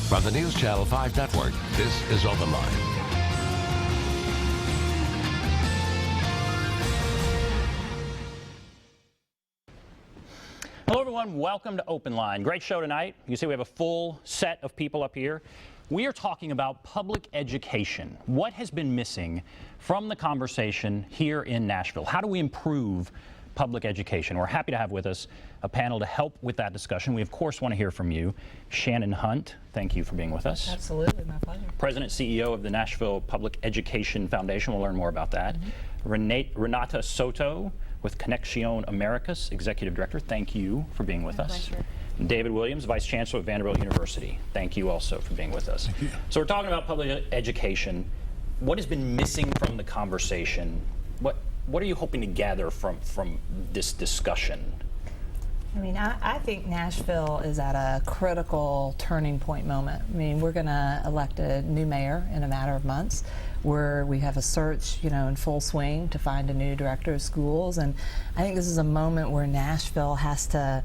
From the News Channel 5 Network, this is OpenLine. Hello everyone, welcome to OpenLine. Great show tonight. You see we have a full set of people up here. We are talking about public education. What has been missing from the conversation here in Nashville? How do we improve public education? We're happy to have with us a panel to help with that discussion. We of course want to hear from you. Shannon Hunt, thank you for being with us. Absolutely, my pleasure. President, CEO of the Nashville Public Education Foundation. We'll learn more about that. Renata Soto with Conexión Americas, Executive Director. Thank you for being with us. Pleasure. David Williams, Vice Chancellor at Vanderbilt University. Thank you also for being with us. So we're talking about public education. What has been missing from the conversation? What are you hoping to gather from this discussion? I mean, I think Nashville is at a critical turning point moment. I mean, we're going to elect a new mayor in a matter of months, where we have a search, in full swing to find a new director of schools. And I think this is a moment where Nashville has to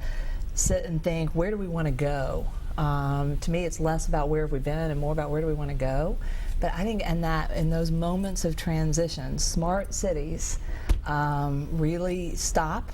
sit and think, where do we want to go? To me, it's less about where have we been and more about where do we want to go. But I think in those moments of transition, smart cities really stop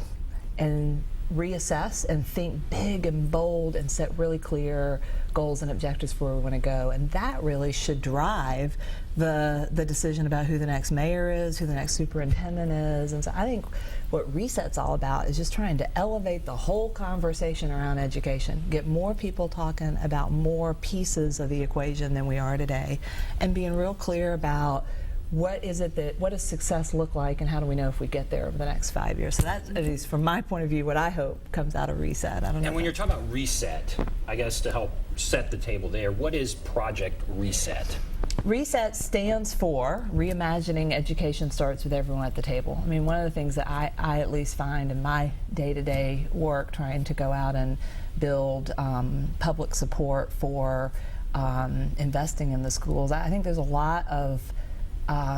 and reassess and think big and bold and set really clear goals and objectives for where we want to go. And that really should drive the decision about who the next mayor is, who the next superintendent is. And so I think what Reset's all about is just trying to elevate the whole conversation around education, get more people talking about more pieces of the equation than we are today, and being real clear about what does success look like, and how do we know if we get there over the next 5 years? So that's, at least from my point of view, what I hope comes out of Reset. I don't know. And when you're talking about Reset, I guess to help set the table there, what is Project Reset? Reset stands for Reimagining Education Starts with Everyone at the Table. I mean, one of the things that I at least find in my day-to-day work trying to go out and build public support for investing in the schools, I think there's a lot of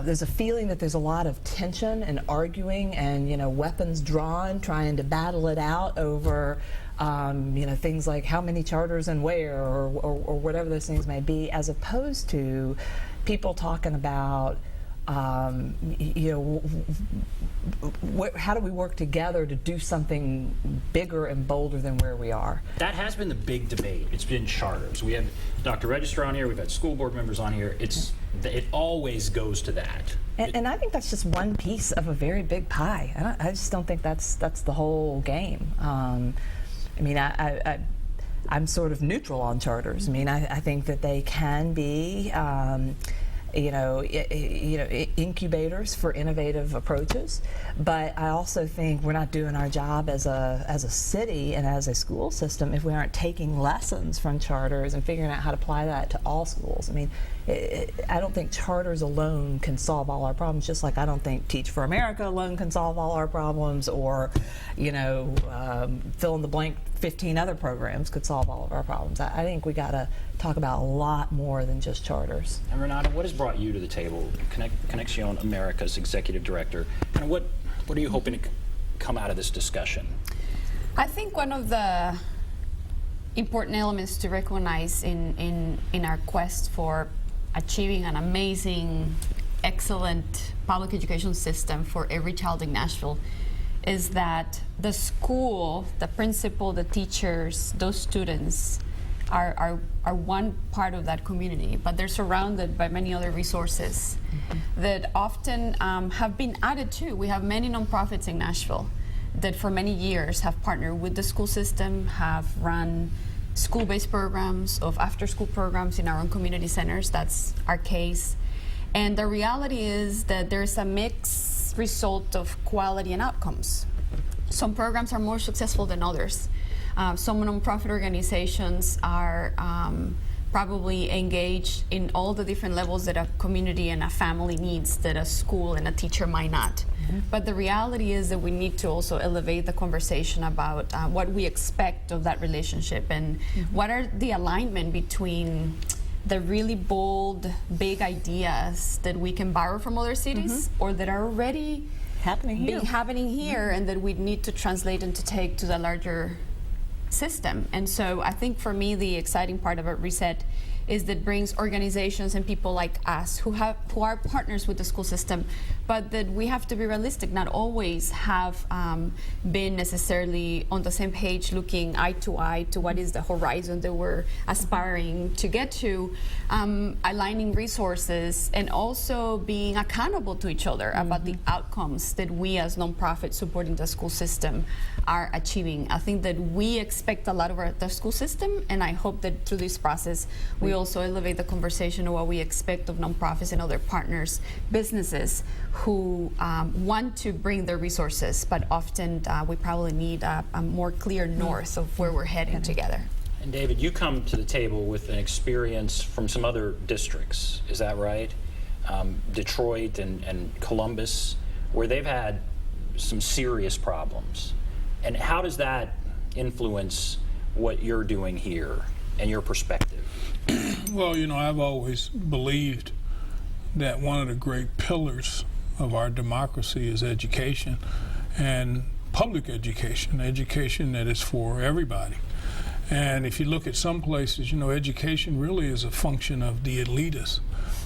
there's a feeling that there's a lot of tension and arguing and weapons drawn, trying to battle it out over things like how many charters and where, or whatever those things may be, as opposed to people talking about how do we work together to do something bigger and bolder than where we are. That has been the big debate. It's been charters. We have Dr. Register on here. We've had school board members on here. It always goes to that. And I think that's just one piece of a very big pie. I just don't think that's the whole game. I mean, I'm sort of neutral on charters. I mean, I think that they can be incubators for innovative approaches, but I also think we're not doing our job as a city and as a school system if we aren't taking lessons from charters and figuring out how to apply that to all schools. I mean, I don't think charters alone can solve all our problems, just like I don't think Teach for America alone can solve all our problems, or fill in the blank 15 other programs could solve all of our problems. I think we got to talk about a lot more than just charters. And Renata, what has brought you to the table? Conexión Americas Executive Director. And what are you hoping to come out of this discussion? I think one of the important elements to recognize in our quest for achieving an amazing, excellent public education system for every child in Nashville is that the school, the principal, the teachers, those students are one part of that community, but they're surrounded by many other resources that often have been added to. We have many nonprofits in Nashville that for many years have partnered with the school system, have run school-based programs, of after-school programs in our own community centers. That's our case. And the reality is that there's a mixed result of quality and outcomes. Some programs are more successful than others. Some nonprofit organizations are probably engaged in all the different levels that a community and a family needs that a school and a teacher might not. But the reality is that we need to also elevate the conversation about what we expect of that relationship and what are the alignment between the really bold, big ideas that we can borrow from other cities or that are already happening here and that we need to translate and to take to the larger system. And so I think for me the exciting part about Reset is that brings organizations and people like us who are partners with the school system, but that we have to be realistic, not always have been necessarily on the same page, looking eye to eye to what is the horizon that we're aspiring to get to, aligning resources, and also being accountable to each other about the outcomes that we as nonprofits supporting the school system are achieving. I think that we expect a lot of the school system, and I hope that through this process we also elevate the conversation of what we expect of nonprofits and other partners, businesses who want to bring their resources, but often we probably need a more clear north of where we're heading together. And David, you come to the table with an experience from some other districts, is that right? Detroit and Columbus, where they've had some serious problems. And how does that influence what you're doing here and your perspective? Well, you know, I've always believed that one of the great pillars of our democracy is education, and public education, education that is for everybody. And if you look at some places, you know, education really is a function of the elitists.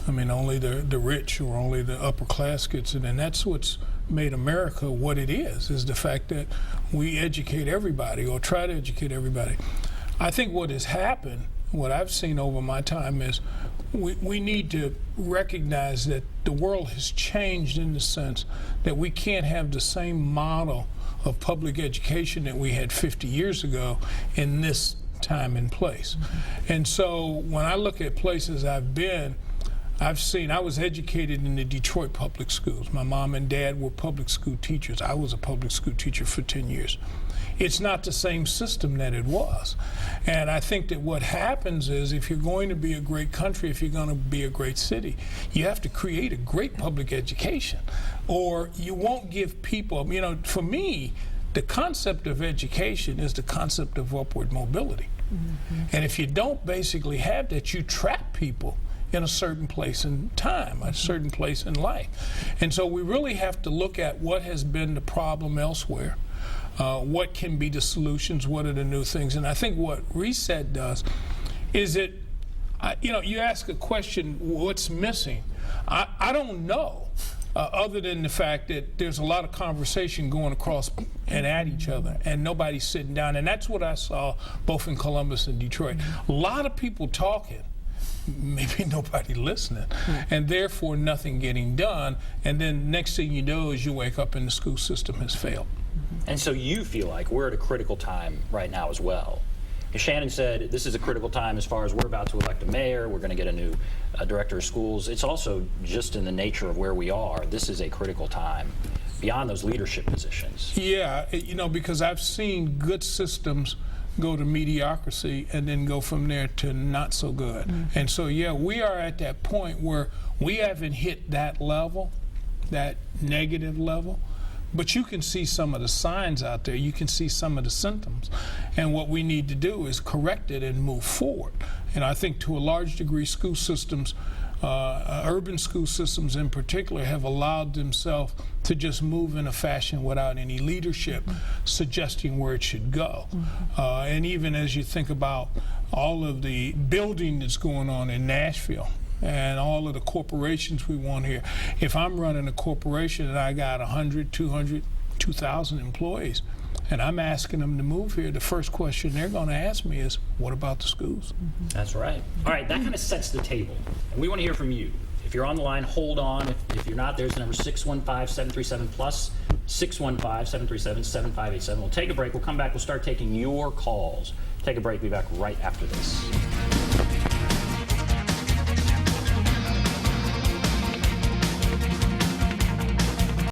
I mean, only the rich or only the upper class gets it, and that's what's made America what it is the fact that we educate everybody or try to educate everybody. I think what has happened, what I've seen over my time, is we need to recognize that the world has changed in the sense that we can't have the same model of public education that we had 50 years ago in this time and place. And so when I look at places I've been, I've seen, I was educated in the Detroit public schools. My mom and dad were public school teachers. I was a public school teacher for 10 years. It's not the same system that it was. And I think that what happens is, if you're going to be a great country, if you're going to be a great city, you have to create a great public education, or you won't give people, you know, for me, the concept of education is the concept of upward mobility. And if you don't basically have that, you trap people in a certain place in time, a certain place in life. And so we really have to look at what has been the problem elsewhere, what can be the solutions, what are the new things. And I think what Reset does is it, you know, you ask a question, what's missing? I don't know, other than the fact that there's a lot of conversation going across and at each other, and nobody's sitting down. And that's what I saw both in Columbus and Detroit. A lot of people talking, maybe nobody listening, and therefore nothing getting done. And then next thing you know is you wake up and the school system has failed. And so you feel like we're at a critical time right now as well. Shannon said this is a critical time as far as we're about to elect a mayor, we're going to get a new director of schools. It's also just in the nature of where we are. This is a critical time beyond those leadership positions. Yeah, you know, because I've seen good systems go to mediocrity and then go from there to not so good. And so, yeah, we are at that point where we haven't hit that level, that negative level, but you can see some of the signs out there. You can see some of the symptoms. And what we need to do is correct it and move forward. And I think to a large degree, school systems, urban school systems in particular, have allowed themselves to just move in a fashion without any leadership suggesting where it should go. And even as you think about all of the building that's going on in Nashville, and all of the corporations we want here. If I'm running a corporation and I got 100, 200, 2,000 employees, and I'm asking them to move here, the first question they're going to ask me is, what about the schools? That's right. All right, that kind of sets the table. And we want to hear from you. If you're on the line, hold on. If you're not, there's the number 615-737+, 615-737-7587. We'll take a break. We'll come back. We'll start taking your calls. Take a break. Be back right after this.